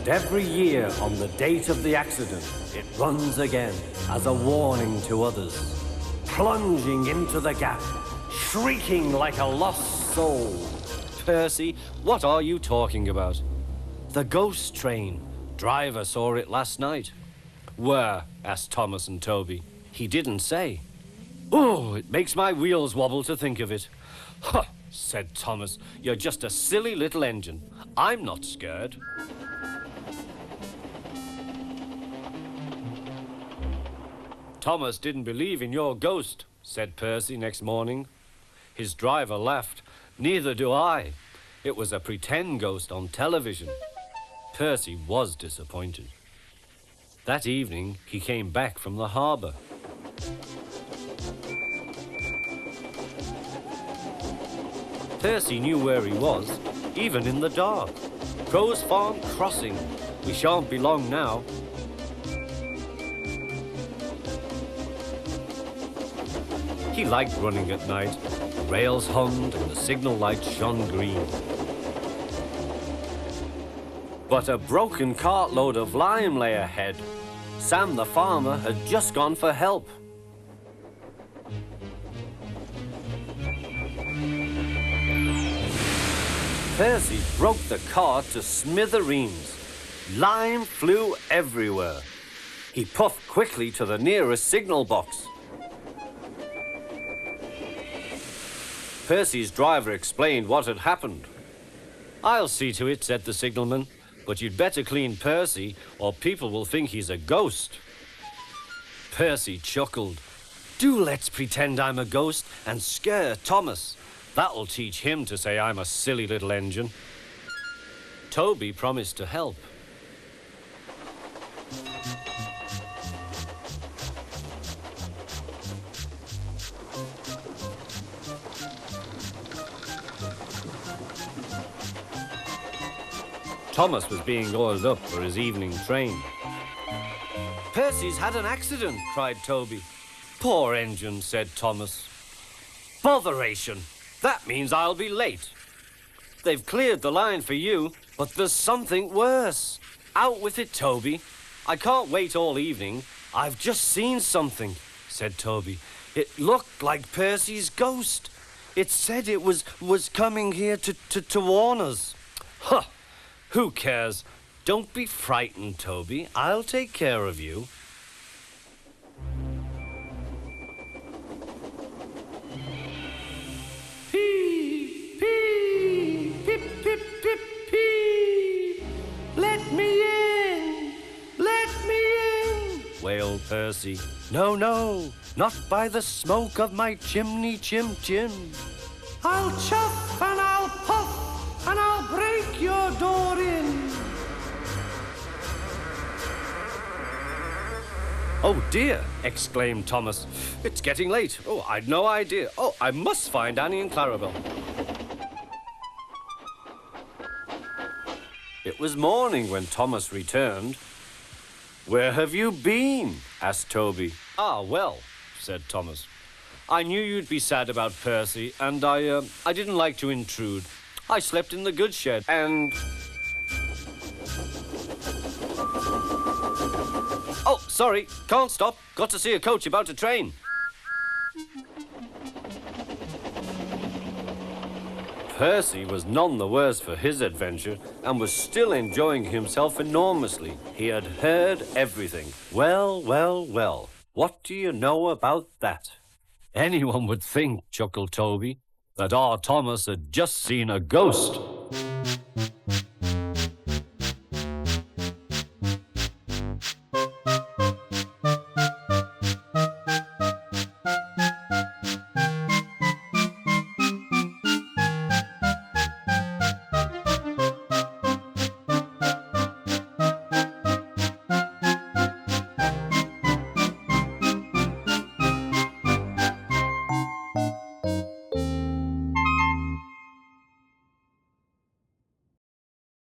every year on the date of the accident, it runs again as a warning to others, plunging into the gap, shrieking like a lost soul. Percy, what are you talking about? The ghost train. Driver saw it last night. Where? Asked Thomas and Toby. He didn't say. Oh, it makes my wheels wobble to think of it. Huh, said Thomas. You're just a silly little engine. I'm not scared. Thomas didn't believe in your ghost, said Percy next morning. His driver laughed. Neither do I. It was a pretend ghost on television. Percy was disappointed. That evening, he came back from the harbour. Percy knew where he was, even in the dark. Crow's Farm Crossing. We shan't be long now. He liked running at night. The rails hummed and the signal lights shone green. But a broken cartload of lime lay ahead. Sam the farmer had just gone for help. Percy broke the cart to smithereens. Lime flew everywhere. He puffed quickly to the nearest signal box. Percy's driver explained what had happened. "I'll see to it," said the signalman. "But you'd better clean Percy, or people will think he's a ghost." Percy chuckled. "Do let's pretend I'm a ghost and scare Thomas. That'll teach him to say I'm a silly little engine." Toby promised to help. Thomas was being oiled up for his evening train. "Percy's had an accident," cried Toby. "Poor engine," said Thomas. "Botheration! That means I'll be late. They've cleared the line for you, but there's something worse. Out with it, Toby. I can't wait all evening. I've just seen something," said Toby. "It looked like Percy's ghost. It said it was coming here to warn us." "Huh! Who cares? Don't be frightened, Toby. I'll take care of you." Pee, pee, pip, pip, pip, pee. "Let me in! Let me in!" wailed Percy. "No, no, not by the smoke of my chimney, chim, chim. I'll chuff and I'll puff and I'll break your door in." "Oh dear," exclaimed Thomas. "It's getting late. Oh, I'd no idea. Oh, I must find Annie and Clarabel." It was morning when Thomas returned. "Where have you been?" asked Toby. "Ah, well," said Thomas. "I knew you'd be sad about Percy, and I didn't like to intrude. I slept in the goods shed, and..." "Oh, sorry, can't stop. Got to see a coach about to train." Percy was none the worse for his adventure and was still enjoying himself enormously. He had heard everything. Well, well, well. What do you know about that? "Anyone would think," chuckled Toby, "that our Thomas had just seen a ghost."